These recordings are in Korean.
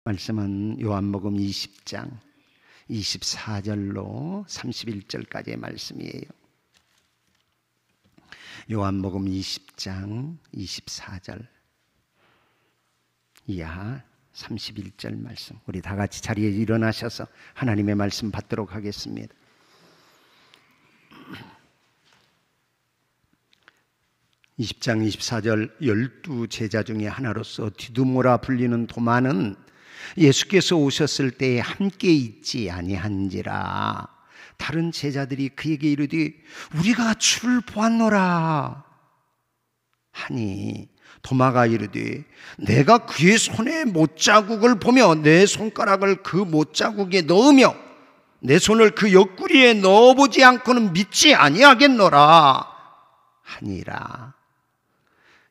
말씀은 요한복음 20장 24절로 31절까지의 말씀이에요. 요한복음 20장 24절 이하 31절 말씀, 우리 다 같이 자리에 일어나셔서 하나님의 말씀 받도록 하겠습니다. (20장 24절) 12 제자 중에 하나로서 디두모라 불리는 도마는 예수께서 오셨을 때에 함께 있지 아니한지라 다른 제자들이 그에게 이르되 우리가 주를 보았노라 하니 도마가 이르되 내가 그의 손에 못자국을 보며 내 손가락을 그 못자국에 넣으며 내 손을 그 옆구리에 넣어보지 않고는 믿지 아니하겠노라 하니라.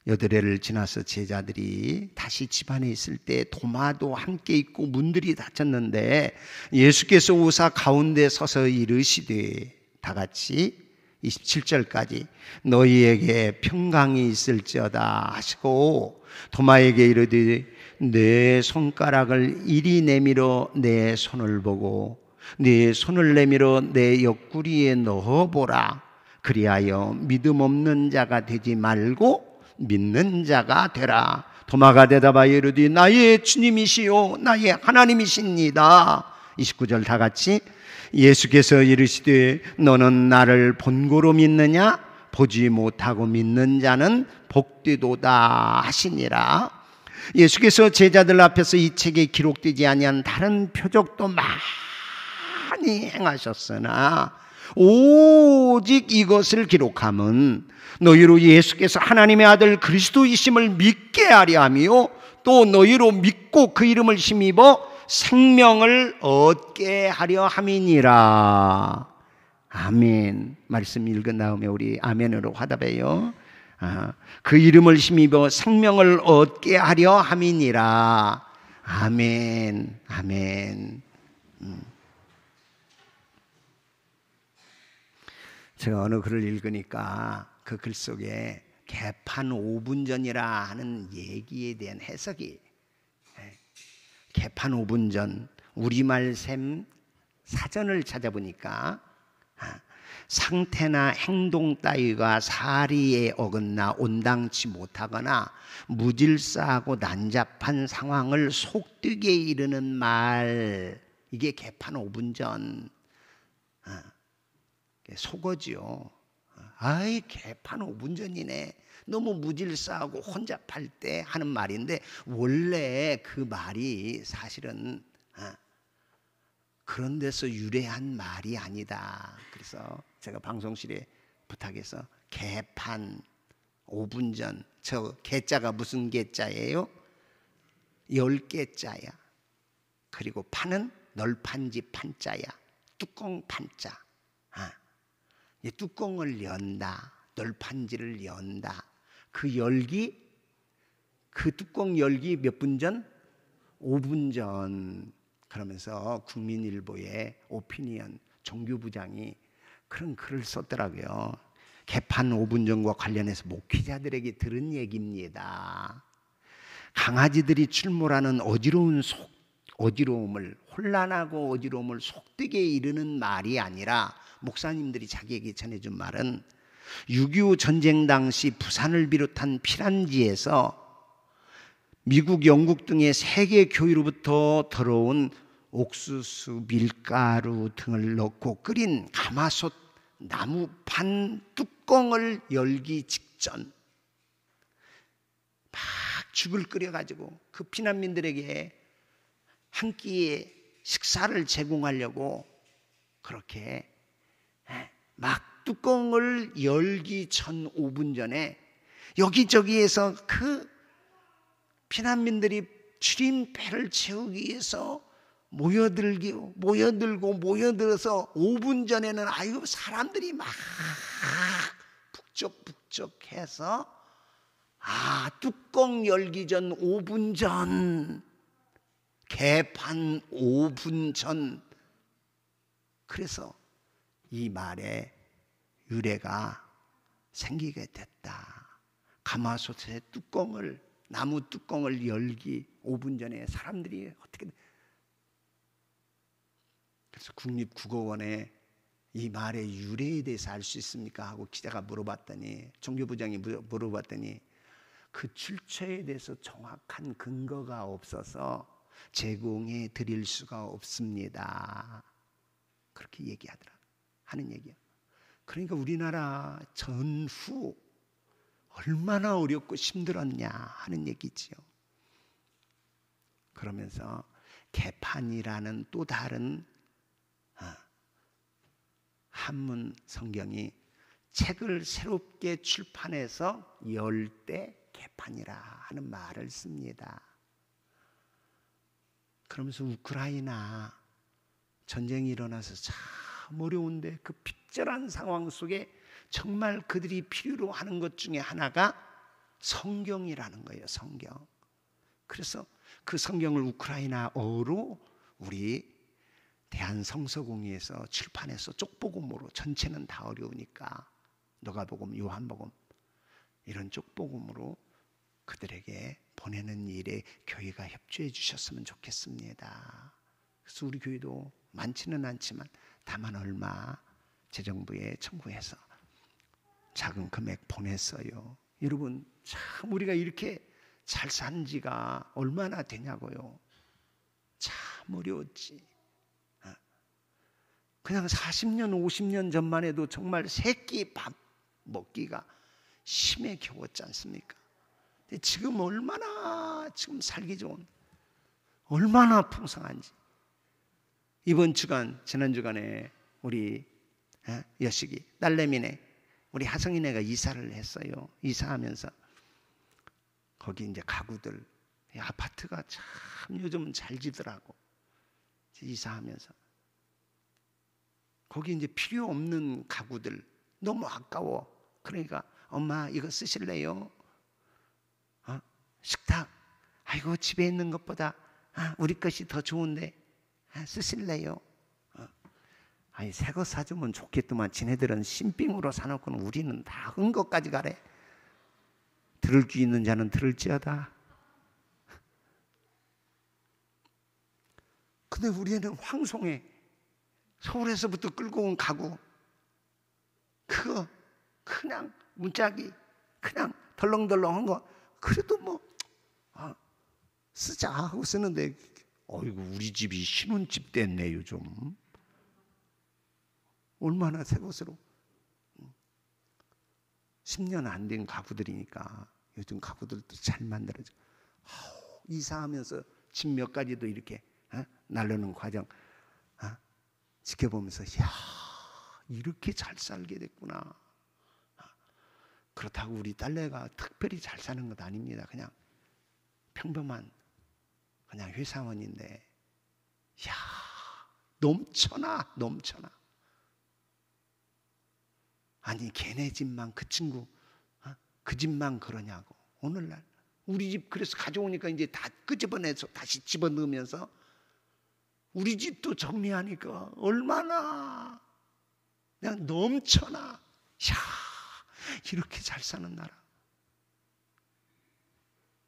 8회를 지나서 제자들이 다시 집 안에 있을 때 도마도 함께 있고 문들이 닫혔는데 예수께서 오사 가운데 서서 이르시되, 다 같이 27절까지 너희에게 평강이 있을지어다 하시고 도마에게 이르되 내 손가락을 이리 내밀어 내 손을 보고 네 손을 내밀어 내 옆구리에 넣어보라. 그리하여 믿음 없는 자가 되지 말고 믿는 자가 되라. 도마가 대답하여 이르되 나의 주님이시요 나의 하나님이십니다. 29절 다 같이 예수께서 이르시되 너는 나를 본고로 믿느냐? 보지 못하고 믿는 자는 복되도다 하시니라. 예수께서 제자들 앞에서 이 책에 기록되지 아니한 다른 표적도 많이 행하셨으나 오직 이것을 기록함은 너희로 예수께서 하나님의 아들 그리스도이심을 믿게 하려 하며 또 너희로 믿고 그 이름을 힘입어 생명을 얻게 하려 함이니라. 아멘. 말씀 읽은 다음에 우리 아멘으로 화답해요. 그 이름을 힘입어 생명을 얻게 하려 함이니라. 아멘. 아멘. 제가 어느 글을 읽으니까 그 글 속에 개판 5분 전이라 하는 얘기에 대한 해석이, 개판 5분 전 우리말 샘 사전을 찾아보니까 상태나 행동 따위가 사리에 어긋나 온당치 못하거나 무질서하고 난잡한 상황을 속되게 이르는 말, 이게 개판 5분 전 속어지요. 아이 개판 5분 전이네, 너무 무질서하고 혼잡할 때 하는 말인데 원래 그 말이 사실은 그런 데서 유래한 말이 아니다. 그래서 제가 방송실에 부탁해서 개판 5분 전, 저 개자가 무슨 개자예요? 10개자야. 그리고 판은 널판지 판자야. 뚜껑 판자. 이 뚜껑을 연다, 널판지를 연다. 그 열기, 그 뚜껑 열기 몇 분 전? 5분 전. 그러면서 국민일보의 오피니언 종교부장이 그런 글을 썼더라고요. 개판 5분 전과 관련해서 목회자들에게 들은 얘기입니다. 강아지들이 출몰하는 어지러움을, 혼란하고 어지러움을 속되게 이르는 말이 아니라, 목사님들이 자기에게 전해준 말은 6.25 전쟁 당시 부산을 비롯한 피란지에서 미국, 영국 등의 세계 교회로부터 들어온 옥수수, 밀가루 등을 넣고 끓인 가마솥 나무판 뚜껑을 열기 직전 막 죽을 끓여가지고 그 피난민들에게 한 끼의 식사를 제공하려고 그렇게 막 뚜껑을 열기 전 5분 전에 여기저기에서 그 피난민들이 출임배를 채우기 위해서 모여들어서 5분 전에는 아유 사람들이 막 북적북적해서 뚜껑 열기 전 5분 전, 개판 5분 전. 그래서 이 말에 유래가 생기게 됐다. 가마솥의 뚜껑을 나무 뚜껑을 열기 5분 전에 사람들이 어떻게, 그래서 국립국어원에 이 말의 유래에 대해서 알 수 있습니까? 하고 기자가 물어봤더니, 종교부장이 물어봤더니 그 출처에 대해서 정확한 근거가 없어서 제공해 드릴 수가 없습니다. 그렇게 얘기하더라. 하는 얘기야. 그러니까 우리나라 전후 얼마나 어렵고 힘들었냐 하는 얘기지요. 그러면서 개판이라는 또 다른 한문 성경이 책을 새롭게 출판해서 열 때 개판이라 하는 말을 씁니다. 그러면서 우크라이나 전쟁이 일어나서 참 어려운데 그 핍절한 상황 속에 정말 그들이 필요로 하는 것 중에 하나가 성경이라는 거예요. 성경. 그래서 그 성경을 우크라이나어로 우리 대한성서공회에서 출판해서 쪽복음으로, 전체는 다 어려우니까 누가복음, 요한복음 이런 쪽복음으로 그들에게 보내는 일에 교회가 협조해 주셨으면 좋겠습니다. 그래서 우리 교회도 많지는 않지만 다만 얼마 재정부에 청구해서 작은 금액 보냈어요. 여러분, 참 우리가 이렇게 잘 산 지가 얼마나 되냐고요. 참 어려웠지. 그냥 40년 50년 전만 해도 정말 세끼 밥 먹기가 힘에 겨웠지 않습니까? 근데 지금 얼마나 지금 살기 좋은, 얼마나 풍성한지. 이번 주간, 지난 주간에 우리 여식이 딸내미네 우리 하성이네가 이사를 했어요. 이사하면서 거기 이제 가구들, 아파트가 참 요즘은 잘 지더라고. 이사하면서 거기 이제 필요 없는 가구들 너무 아까워. 그러니까 엄마 이거 쓰실래요? 식탁, 아이고 집에 있는 것보다 우리 것이 더 좋은데 쓰실래요? 아니 새 거 사주면 좋겠더만 지네들은 신빙으로 사놓고는 우리는 다 헌 것까지 가래. 들을 귀 있는 자는 들을지어다. 근데 우리 애는 황송해. 서울에서부터 끌고 온 가구 그거 그냥 문짝이 그냥 덜렁덜렁한 거 그래도 뭐 쓰자 하고 쓰는데 어이구 우리 집이 신혼집 됐네 요즘. 얼마나 새 것으로 10년 안 된 가구들이니까 요즘 가구들도 잘 만들어져. 이사하면서 집 몇 가지도 이렇게 나르는 과정 지켜보면서 야 이렇게 잘 살게 됐구나. 그렇다고 우리 딸내가 특별히 잘 사는 것 아닙니다. 그냥 평범한 그냥 회사원인데 야 넘쳐나. 아니 걔네 집만 그 친구 그 집만 그러냐고. 오늘날 우리 집 그래서 가져오니까 이제 다 끄집어내서 다시 집어넣으면서 우리 집도 정리하니까 얼마나 그냥 넘쳐나. 야 이렇게 잘 사는 나라.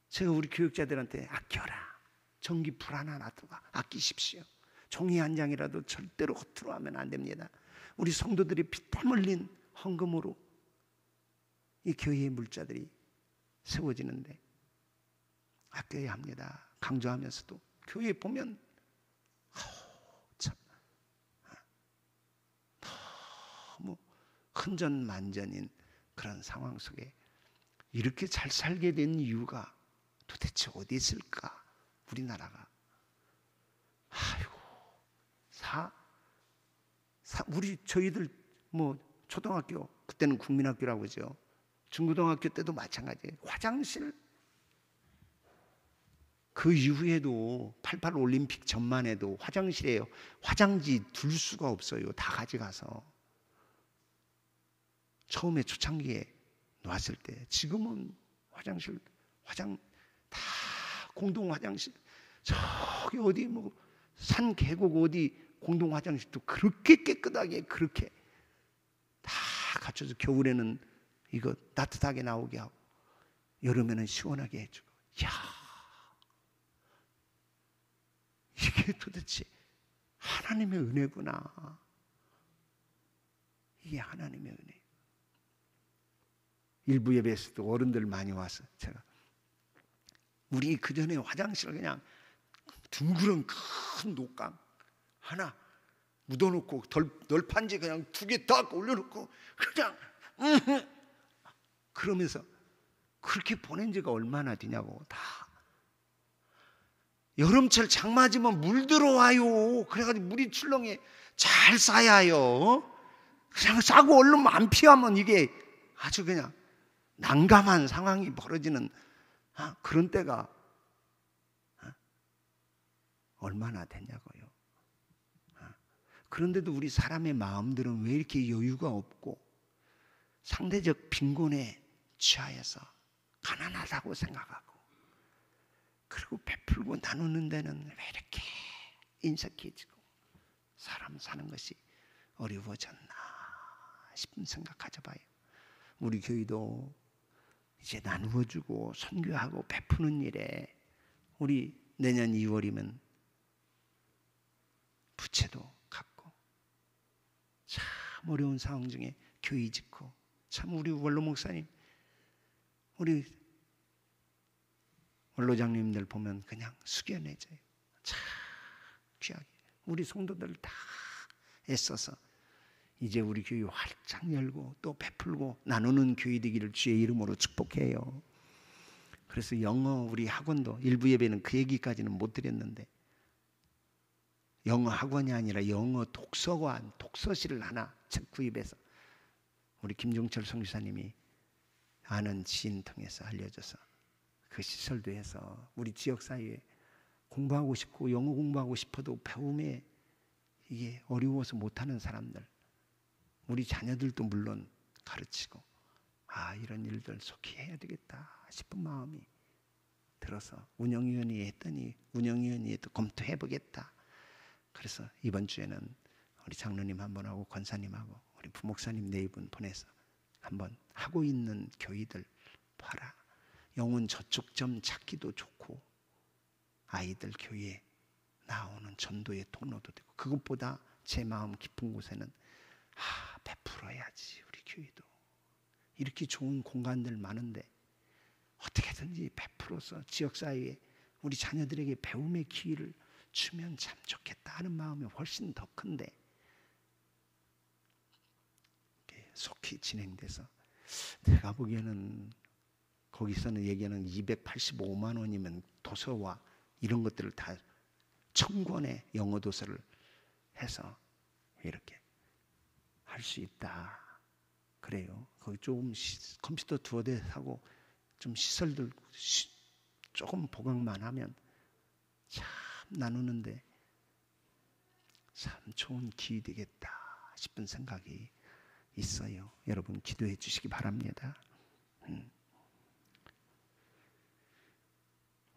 제가 우리 교육자들한테 아껴라. 전기 불 하나 놔두고 아끼십시오. 종이 한 장이라도 절대로 허투루 하면 안 됩니다. 우리 성도들이 피땀 흘린 헌금으로 이 교회의 물자들이 세워지는데 아껴야 합니다. 강조하면서도 교회 보면 참 너무 흔전만전인 그런 상황 속에 이렇게 잘 살게 된 이유가 도대체 어디 있을까? 우리나라가 아이고 우리 저희들 뭐 초등학교 그때는 국민학교라고 하죠. 중고등학교 때도 마찬가지예요. 화장실 그 이후에도 88 올림픽 전만 해도 화장실에 화장지 둘 수가 없어요. 다 가져가서 처음에 초창기에 놨을 때. 지금은 화장 다 공동 화장실 저기 어디 뭐 산 계곡 어디 공동 화장실도 그렇게 깨끗하게 그렇게 다 갖춰서 겨울에는 이거 따뜻하게 나오게 하고 여름에는 시원하게 해주고 야, 이게 도대체 하나님의 은혜구나. 이게 하나님의 은혜. 일부 예배에서도 어른들 많이 와서 제가 우리 그 전에 화장실을 그냥 둥그런 큰 녹강 하나 묻어놓고 널판지 그냥 2개 딱 올려놓고 그냥 그러면서 그렇게 보낸 지가 얼마나 되냐고. 다 여름철 장 맞으면 물 들어와요. 그래가지고 물이 출렁에 잘 쌓여요. 그냥 싸고 얼른 안 피하면 이게 아주 그냥 난감한 상황이 벌어지는 그런 때가 얼마나 되냐고요. 그런데도 우리 사람의 마음들은 왜 이렇게 여유가 없고 상대적 빈곤에 취하여서 가난하다고 생각하고, 그리고 베풀고 나누는 데는 왜 이렇게 인색해지고 사람 사는 것이 어려워졌나 싶은 생각하자 봐요. 우리 교회도 이제 나누어주고 선교하고 베푸는 일에 우리 내년 2월이면 부채도 갚고 참 어려운 상황 중에 교회 짓고, 참 우리 원로 목사님, 우리 원로장님들 보면 그냥 숙연해져요. 참 귀하게 우리 성도들 다 애써서 이제 우리 교회 활짝 열고 또 베풀고 나누는 교회 되기를 주의 이름으로 축복해요. 그래서 영어 우리 학원도 일부 예배는 그 얘기까지는 못 드렸는데, 영어 학원이 아니라 영어 독서관, 독서실을 하나 책 구입해서 우리 김종철 선교사님이 아는 지인 통해서 알려줘서 그 시설도 해서 우리 지역사회에 공부하고 싶고 영어 공부하고 싶어도 배움에 이게 어려워서 못하는 사람들, 우리 자녀들도 물론 가르치고 이런 일들 속히 해야 되겠다 싶은 마음이 들어서 운영위원회 했더니 운영위원회도 검토해보겠다. 그래서 이번 주에는 우리 장로님 한 분 하고 권사님하고 우리 부목사님 4분 보내서 한번 하고 있는 교회들 봐라. 영혼 저쪽 점 찾기도 좋고 아이들 교회에 나오는 전도의 통로도 되고, 그것보다 제 마음 깊은 곳에는 베풀어야지. 우리 교회도 이렇게 좋은 공간들 많은데 어떻게든지 베풀어서 지역사회에 우리 자녀들에게 배움의 기회를 주면 참 좋겠다 하는 마음이 훨씬 더 큰데 속히 진행돼서 제가 보기에는 거기서는 얘기하는 285만 원이면 도서와 이런 것들을 다 1000권의 영어 도서를 해서 이렇게 할 수 있다. 그래요. 거기 조금 컴퓨터 2대 사고 좀 시설들 조금 보강만 하면 참 나누는데 참 좋은 기회 되겠다 싶은 생각이 있어요. 여러분 기도해 주시기 바랍니다.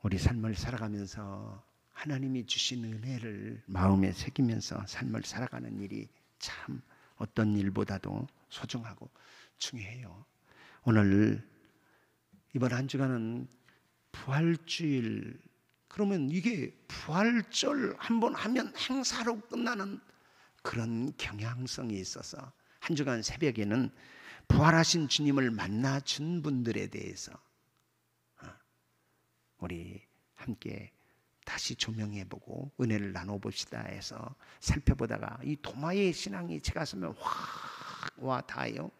우리 삶을 살아가면서 하나님이 주신 은혜를 마음에 새기면서 삶을 살아가는 일이 참 어떤 일보다도 소중하고 중요해요. 오늘 이번 한 주간은 부활주일, 그러면 이게 부활절 한번 하면 행사로 끝나는 그런 경향성이 있어서 한 주간 새벽에는 부활하신 주님을 만나준 분들에 대해서 우리 함께 다시 조명해보고 은혜를 나눠봅시다 해서 살펴보다가 이 도마의 신앙이 제가 쓰면 확 와 닿아요.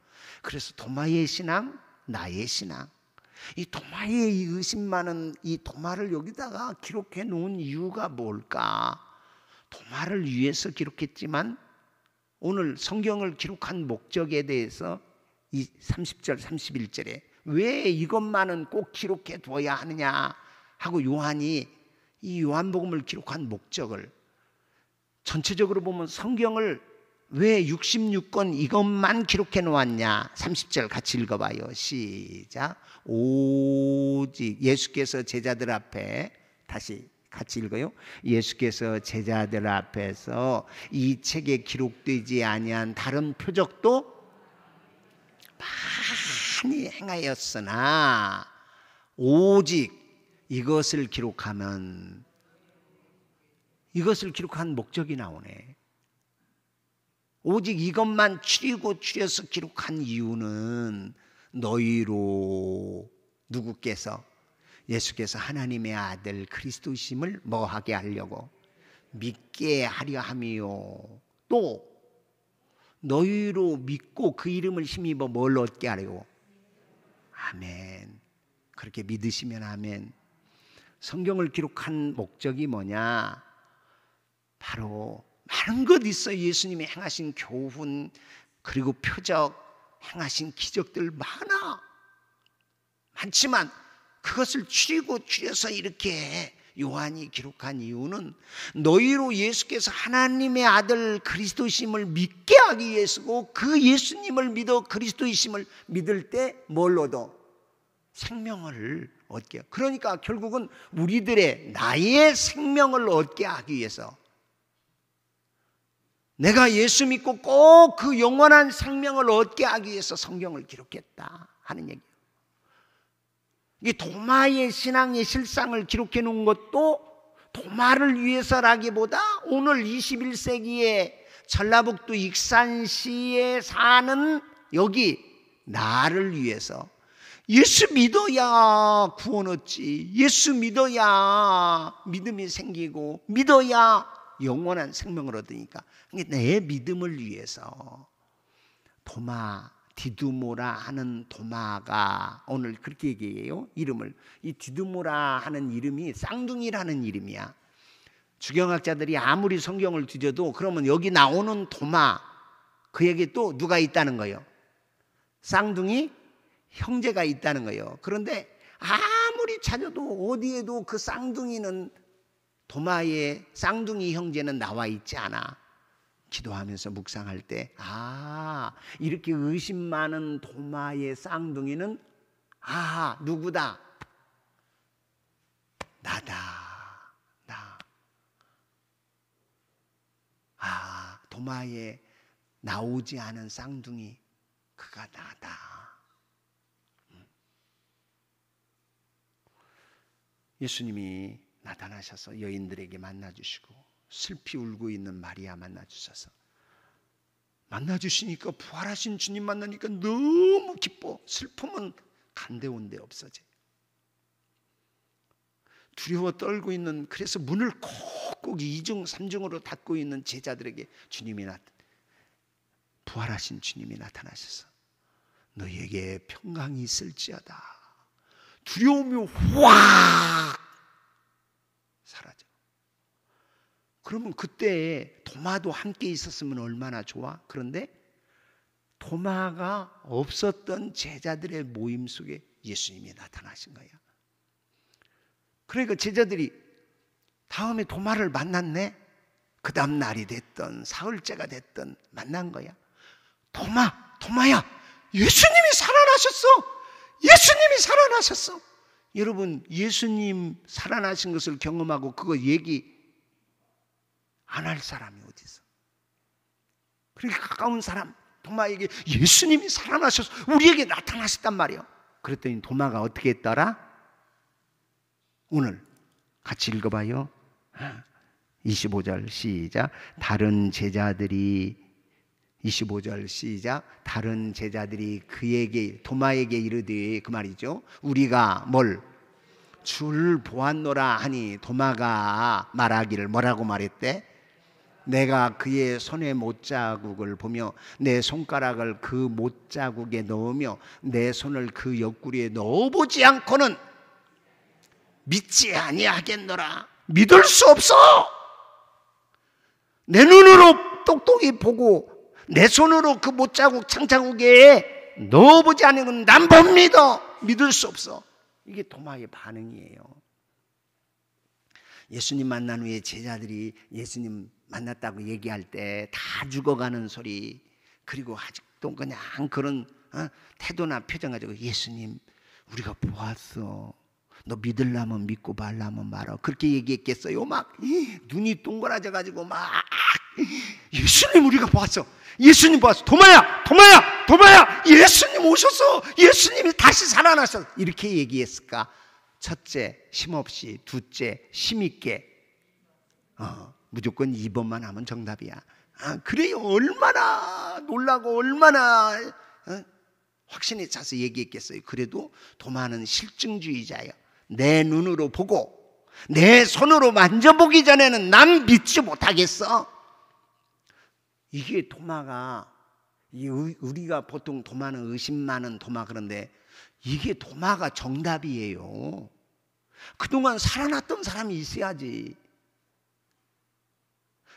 그래서 도마의 신앙, 나의 신앙, 이 도마의 이 의심 많은 이 도마를 여기다가 기록해 놓은 이유가 뭘까? 도마를 위해서 기록했지만 오늘 성경을 기록한 목적에 대해서 이 30절 31절에 왜 이것만은 꼭 기록해 둬야 하느냐 하고 요한이 이 요한복음을 기록한 목적을 전체적으로 보면 성경을 왜 66권 이것만 기록해 놓았냐. 30절 같이 읽어봐요. 시작. 오직 예수께서 제자들 앞에, 다시 같이 읽어요. 예수께서 제자들 앞에서 이 책에 기록되지 아니한 다른 표적도 많이 행하였으나 오직 이것을 기록한 목적이 나오네. 오직 이것만 추려서 기록한 이유는 너희로 누구께서 예수께서 하나님의 아들 그리스도이심을 뭐하게 하려고 믿게 하려 함이요. 또 너희로 믿고 그 이름을 힘입어 뭘 얻게 하려고. 아멘. 그렇게 믿으시면 아멘. 성경을 기록한 목적이 뭐냐? 바로 많은 것 있어요. 예수님이 행하신 교훈 그리고 표적, 행하신 기적들 많지만 그것을 줄여서 이렇게 요한이 기록한 이유는 너희로 예수께서 하나님의 아들 그리스도이심을 믿게 하기 위해서고, 그 예수님을 믿어 그리스도이심을 믿을 때 뭘 얻어? 생명을 얻게. 그러니까 결국은 우리들의 나의 생명을 얻게 하기 위해서, 내가 예수 믿고 꼭 그 영원한 생명을 얻게 하기 위해서 성경을 기록했다 하는 얘기예요. 이 도마의 신앙의 실상을 기록해 놓은 것도 도마를 위해서라기보다 오늘 21세기에 전라북도 익산시에 사는 여기 나를 위해서, 예수 믿어야 구원 얻지, 예수 믿어야 믿음이 생기고 믿어야 영원한 생명을 얻으니까 내 믿음을 위해서 도마, 디두모라 하는 도마가 오늘 그렇게 얘기해요. 이름을. 이 디두모라 하는 이름이 쌍둥이라는 이름이야. 주경학자들이 아무리 성경을 뒤져도 그러면 여기 나오는 도마, 그에게 또 누가 있다는 거예요? 쌍둥이 형제가 있다는 거예요. 그런데 아무리 찾아도 어디에도 그 쌍둥이는, 도마의 쌍둥이 형제는 나와 있지 않아. 기도하면서 묵상할 때 이렇게 의심 많은 도마의 쌍둥이는 누구다? 나다. 나. 도마에 나오지 않은 쌍둥이, 그가 나다. 예수님이 나타나셔서 여인들에게 만나주시고 슬피 울고 있는 마리아 만나주셔서, 만나주시니까 부활하신 주님 만나니까 너무 기뻐. 슬픔은 간데온데 없어져요. 두려워 떨고 있는, 그래서 문을 콕콕 2중 3중으로 닫고 있는 제자들에게 주님이 부활하신 주님이 나타나셔서 너희에게 평강이 있을지어다. 두려움이 확 사라져. 그러면 그때 도마도 함께 있었으면 얼마나 좋아? 그런데 도마가 없었던 제자들의 모임 속에 예수님이 나타나신 거야. 그러니까 제자들이 다음에 도마를 만났네. 그 다음 날이 됐던 사흘째가 됐던 만난 거야. 도마야, 예수님이 살아나셨어. 예수님이 살아나셨어. 여러분, 예수님 살아나신 것을 경험하고 그거 얘기 안 할 사람이 어디 있어? 그렇게 가까운 사람 도마에게 예수님이 살아나셔서 우리에게 나타나셨단 말이에요. 그랬더니 도마가 어떻게 했더라? 오늘 같이 읽어봐요. 25절 시작. 다른 제자들이, 25절 시작. 다른 제자들이 그에게, 도마에게 이르되, 그 말이죠, 우리가 뭘? 줄 보았노라 하니 도마가 말하기를 뭐라고 말했대? 내가 그의 손의 못자국을 보며 내 손가락을 그 못자국에 넣으며 내 손을 그 옆구리에 넣어보지 않고는 믿지 아니하겠노라. 믿을 수 없어. 내 눈으로 똑똑히 보고 내 손으로 그 못자국 창자국에 넣어보지 않으면 난 못 믿어. 믿을 수 없어. 이게 도마의 반응이에요. 예수님 만난 후에 제자들이 예수님 만났다고 얘기할 때 다 죽어가는 소리, 그리고 아직도 그냥 그런 태도나 표정 가지고 예수님 우리가 보았어. 너 믿으려면 믿고 말라면 말아. 그렇게 얘기했겠어요? 막 눈이 동그라져 가지고 막 예수님 우리가 보았어. 예수님 보았어. 도마야 예수님 오셨어. 예수님이 다시 살아나셨어. 이렇게 얘기했을까? 첫째 힘없이, 둘째 힘있게, 무조건 2번만 하면 정답이야. 그래요. 얼마나 놀라고 얼마나 확신에 차서 얘기했겠어요. 그래도 도마는 실증주의자예요. 내 눈으로 보고 내 손으로 만져보기 전에는 난 믿지 못하겠어. 이게 도마가, 우리가 보통 도마는 의심 많은 도마 그런데 이게 도마가 정답이에요. 그동안 살아났던 사람이 있어야지.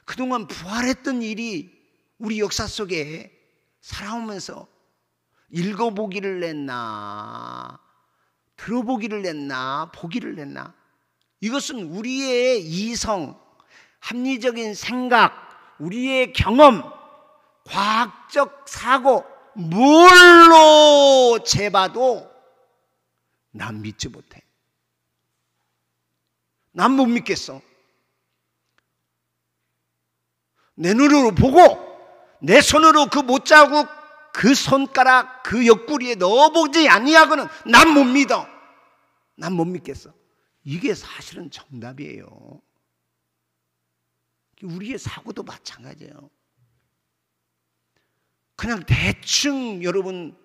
그동안 부활했던 일이 우리 역사 속에 살아오면서 읽어보기를 냈나, 들어보기를 냈나, 보기를 냈나. 이것은 우리의 이성, 합리적인 생각, 우리의 경험, 과학적 사고, 뭘로 재봐도 난 믿지 못해. 난 못 믿겠어. 내 눈으로 보고 내 손으로 그 못자국, 그 손가락, 그 옆구리에 넣어보지 아니하고는 난 못 믿어. 난 못 믿겠어. 이게 사실은 정답이에요. 우리의 사고도 마찬가지예요. 그냥 대충 여러분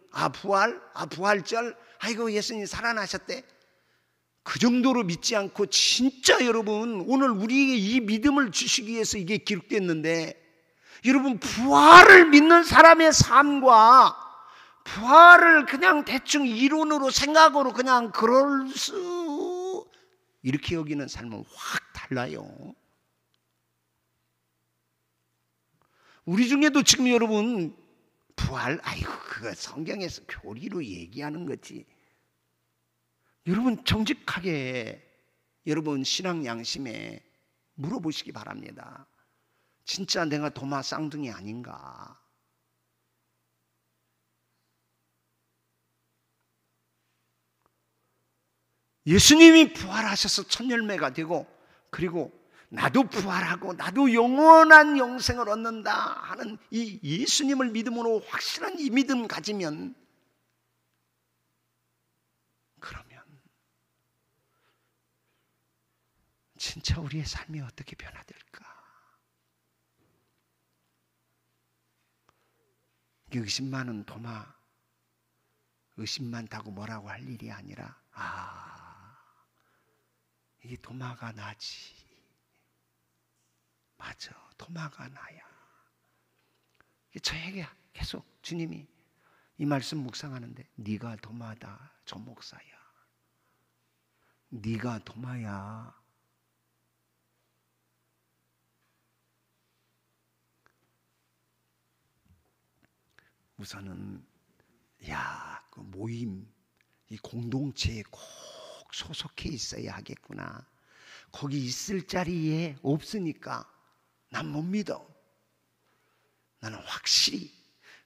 부활절, 아이고 예수님 살아나셨대, 그 정도로 믿지 않고 진짜 여러분 오늘 우리에게 이 믿음을 주시기 위해서 이게 기록됐는데, 여러분 부활을 믿는 사람의 삶과 부활을 그냥 대충 이론으로 생각으로 그냥 그럴 수 이렇게 여기는 삶은 확 달라요. 우리 중에도 지금 여러분 부활, 아이고 그거 성경에서 교리로 얘기하는 거지. 여러분 정직하게 여러분 신앙 양심에 물어보시기 바랍니다. 진짜 내가 도마 쌍둥이 아닌가? 예수님이 부활하셔서 첫 열매가 되고, 그리고 나도 부활하고 나도 영원한 영생을 얻는다 하는 이 예수님을 믿음으로 확실한 이 믿음 가지면, 그러면 진짜 우리의 삶이 어떻게 변화될까? 의심 많은 도마, 의심 많다고 뭐라고 할 일이 아니라, 이게 도마가 나지. 맞아, 도마가 나야. 저에게 계속 주님이 이 말씀 묵상하는데, 네가 도마다 저 목사야. 네가 도마야. 우선은 그 모임, 이 공동체에 꼭 소속해 있어야 하겠구나. 거기 있을 자리에 없으니까 난 못 믿어. 나는 확실히.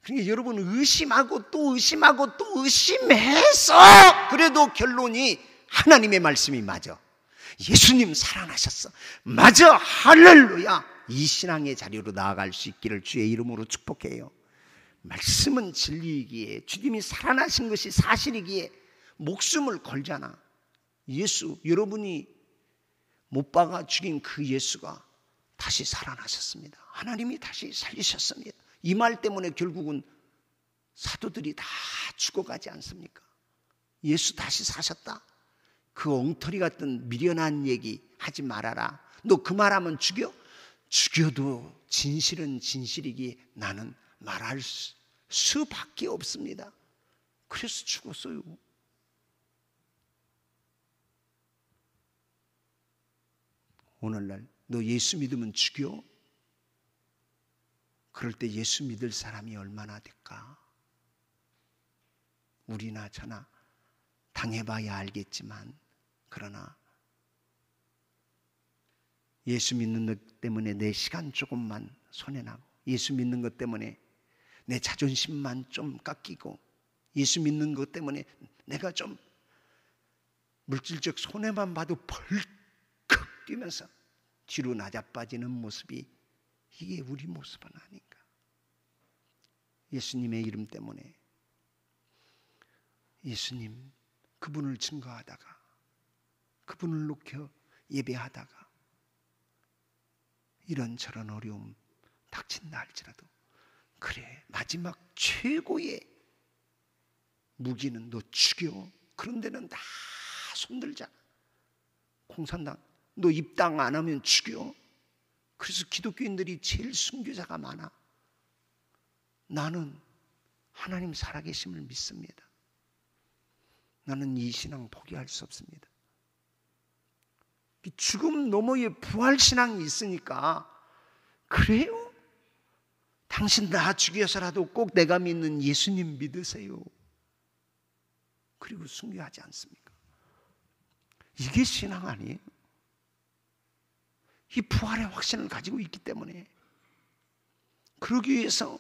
그러니까 여러분 의심하고 또 의심하고 또 의심해서 그래도 결론이 하나님의 말씀이 맞아. 예수님 살아나셨어. 맞아. 할렐루야. 이 신앙의 자리로 나아갈 수 있기를 주의 이름으로 축복해요. 말씀은 진리이기에, 주님이 살아나신 것이 사실이기에 목숨을 걸잖아. 예수, 여러분이 못 박아 죽인 그 예수가 다시 살아나셨습니다. 하나님이 다시 살리셨습니다. 이 말 때문에 결국은 사도들이 다 죽어가지 않습니까? 예수 다시 사셨다. 그 엉터리 같은 미련한 얘기 하지 말아라. 너 그 말하면 죽여? 죽여도 진실은 진실이기에 나는 말할 수밖에 없습니다. 그래서 죽었어요. 오늘날 너 예수 믿으면 죽여? 그럴 때 예수 믿을 사람이 얼마나 될까? 우리나 저나 당해봐야 알겠지만, 그러나 예수 믿는 것 때문에 내 시간 조금만 손해나고, 예수 믿는 것 때문에 내 자존심만 좀 깎이고, 예수 믿는 것 때문에 내가 좀 물질적 손해만 봐도 벌컥 뛰면서 뒤로 낮아빠지는 모습이, 이게 우리 모습은 아닌가? 예수님의 이름 때문에, 예수님 그분을 증거하다가 그분을 높여 예배하다가 이런저런 어려움 닥친다 할지라도 그래, 마지막 최고의 무기는 너 죽여. 그런 데는 다 손들자. 공산당 너 입당 안 하면 죽여. 그래서 기독교인들이 제일 순교자가 많아. 나는 하나님 살아계심을 믿습니다. 나는 이 신앙 포기할 수 없습니다. 죽음 너머의 부활신앙이 있으니까 그래요? 당신 나 죽여서라도 꼭 내가 믿는 예수님 믿으세요. 그리고 순교하지 않습니까? 이게 신앙 아니에요? 이 부활의 확신을 가지고 있기 때문에 그러기 위해서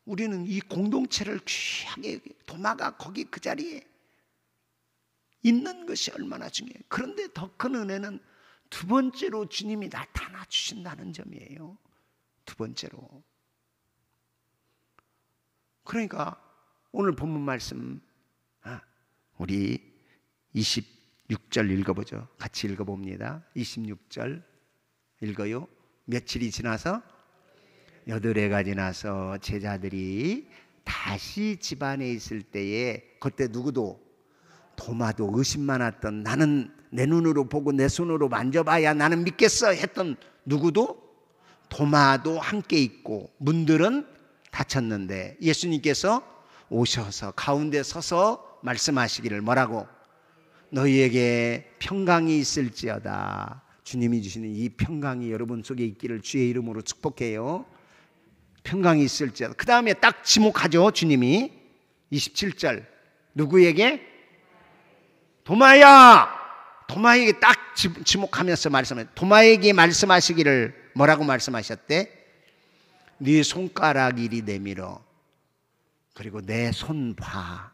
우리는 이 공동체를 귀하게 도마가 거기 그 자리에 있는 것이 얼마나 중요해요. 그런데 더 큰 은혜는 두 번째로 주님이 나타나 주신다는 점이에요. 두 번째로. 그러니까 오늘 본문 말씀 우리 26절 읽어보죠. 같이 읽어봅니다. 26절 읽어요. 며칠이 지나서 8해가 지나서 제자들이 다시 집안에 있을 때에 그때 누구도 도마도 의심 많았던 나는 내 눈으로 보고 내 손으로 만져봐야 나는 믿겠어 했던 누구도 도마도 함께 있고 문들은 닫혔는데 예수님께서 오셔서 가운데 서서 말씀하시기를 뭐라고? 너희에게 평강이 있을지어다. 주님이 주시는 이 평강이 여러분 속에 있기를 주의 이름으로 축복해요. 평강이 있을지어다. 그 다음에 딱 지목하죠. 주님이 27절 누구에게? 도마야! 도마에게 딱 지목하면서 말씀해요. 도마에게 말씀하시기를 뭐라고 말씀하셨대? 네 손가락 이리 내밀어. 그리고 내 손 봐.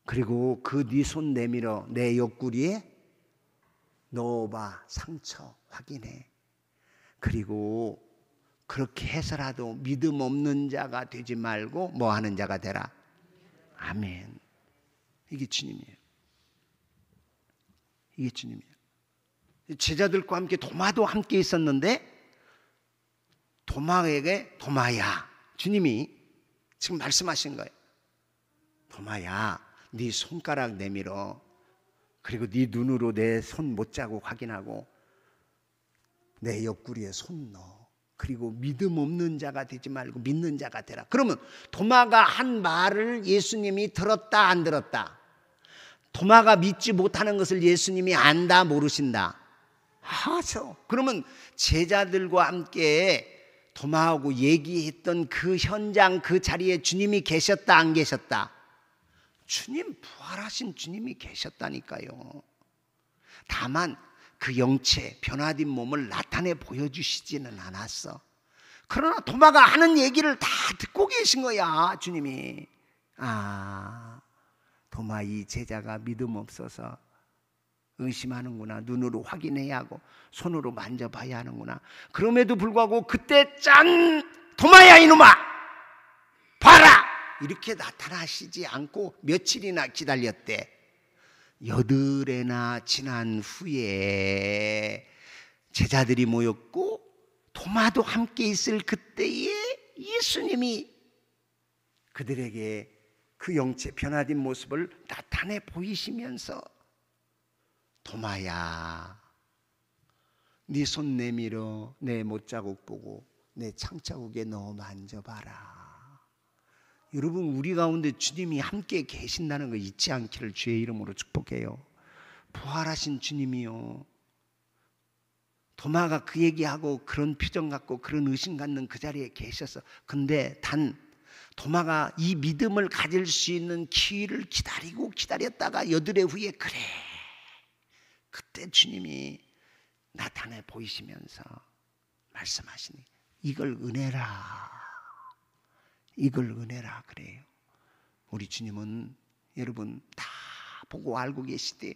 그리고 그 네 손 내밀어 내 옆구리에 넣어봐. 상처 확인해. 그리고 그렇게 해서라도 믿음 없는 자가 되지 말고 뭐 하는 자가 되라. 아멘. 이게 주님이에요. 이게 주님이에요. 제자들과 함께 도마도 함께 있었는데 도마에게 도마야. 주님이 지금 말씀하신 거예요. 도마야, 네 손가락 내밀어. 그리고 네 눈으로 내 손 못자국 확인하고 내 옆구리에 손 넣어. 그리고 믿음 없는 자가 되지 말고 믿는 자가 되라. 그러면 도마가 한 말을 예수님이 들었다 안 들었다? 도마가 믿지 못하는 것을 예수님이 안다 모르신다? 하죠. 그러면 제자들과 함께 도마하고 얘기했던 그 현장 그 자리에 주님이 계셨다 안 계셨다? 주님, 부활하신 주님이 계셨다니까요. 다만 그 영체 변화된 몸을 나타내 보여주시지는 않았어. 그러나 도마가 하는 얘기를 다 듣고 계신 거야. 주님이. 도마 이 제자가 믿음 없어서 의심하는구나. 눈으로 확인해야 하고 손으로 만져봐야 하는구나. 그럼에도 불구하고 그때 짠! 도마야 이놈아! 봐라! 이렇게 나타나시지 않고 며칠이나 기다렸대. 8해나 지난 후에 제자들이 모였고 도마도 함께 있을 그때에 예수님이 그들에게 그 영체 변화된 모습을 나타내 보이시면서 도마야, 네 손 내밀어 내 못자국 보고 내 창자국에 넣어 만져봐라. 여러분, 우리 가운데 주님이 함께 계신다는 거 잊지 않기를 주의 이름으로 축복해요. 부활하신 주님이요. 도마가 그 얘기하고 그런 표정 갖고 그런 의심 갖는 그 자리에 계셔서 근데 단 도마가 이 믿음을 가질 수 있는 기회를 기다리고 기다렸다가 8해 후에 그래. 그때 주님이 나타내 보이시면서 말씀하시니 이걸 은혜라. 이걸 은혜라 그래요. 우리 주님은 여러분 다 보고 알고 계시되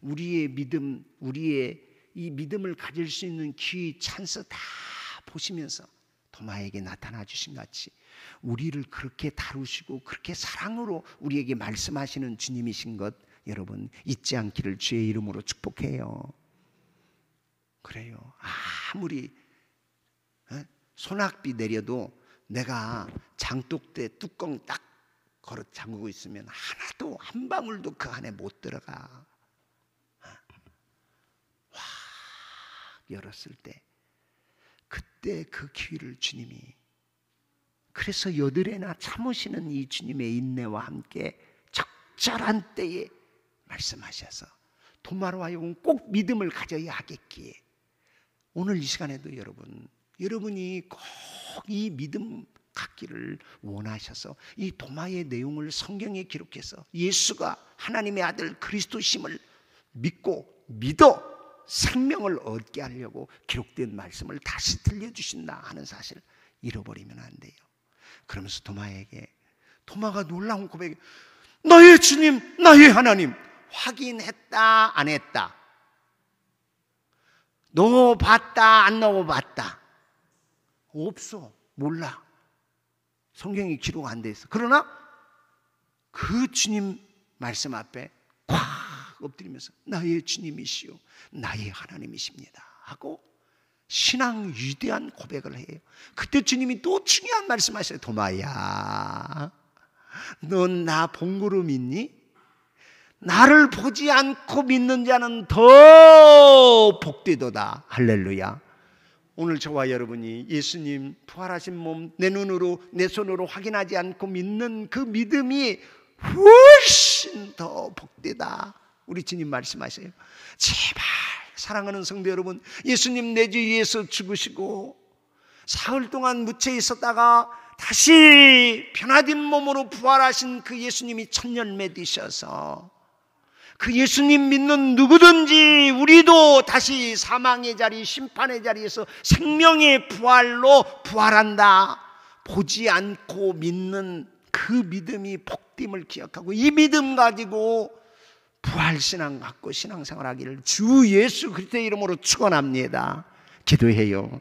우리의 믿음, 우리의 이 믿음을 가질 수 있는 기회, 찬스 다 보시면서 도마에게 나타나 주신 같이 우리를 그렇게 다루시고 그렇게 사랑으로 우리에게 말씀하시는 주님이신 것 여러분 잊지 않기를 주의 이름으로 축복해요. 그래요. 아무리 소낙비 내려도 내가 장독대 뚜껑 딱 걸어 잠그고 있으면 하나도 한 방울도 그 안에 못 들어가. 확 열었을 때 그때 그 기회를 주님이, 그래서 여들에나 참으시는 이 주님의 인내와 함께 적절한 때에 말씀하셔서 도마로 하여금 꼭 믿음을 가져야 하겠기에 오늘 이 시간에도 여러분이 꼭 이 믿음 갖기를 원하셔서 이 도마의 내용을 성경에 기록해서 예수가 하나님의 아들 그리스도심을 믿어 생명을 얻게 하려고 기록된 말씀을 다시 들려주신다 하는 사실을 잃어버리면 안 돼요. 그러면서 도마가 놀라운 고백에 나의 주님, 나의 하나님, 확인했다 안 했다? 넣어봤다 안 넣어봤다? 없어. 몰라. 성경이 기록 안 돼 있어. 그러나 그 주님 말씀 앞에 콱 엎드리면서 나의 주님이시요 나의 하나님이십니다 하고 신앙 위대한 고백을 해요. 그때 주님이 또 중요한 말씀하셔요. 도마야, 넌 나 본 거로 믿니? 나를 보지 않고 믿는 자는 더 복되도다. 할렐루야. 오늘 저와 여러분이 예수님 부활하신 몸 내 눈으로 내 손으로 확인하지 않고 믿는 그 믿음이 훨씬 더 복되다. 우리 주님 말씀하세요. 제발 사랑하는 성도 여러분, 예수님 내 주 위에서 죽으시고 사흘 동안 묻혀 있었다가 다시 변화된 몸으로 부활하신 그 예수님이 천년매 되셔서 그 예수님 믿는 누구든지 우리도 다시 사망의 자리, 심판의 자리에서 생명의 부활로 부활한다. 보지 않고 믿는 그 믿음이 복됨을 기억하고 이 믿음 가지고 부활신앙 갖고 신앙생활하기를 주 예수 그리스도의 이름으로 축원합니다. 기도해요.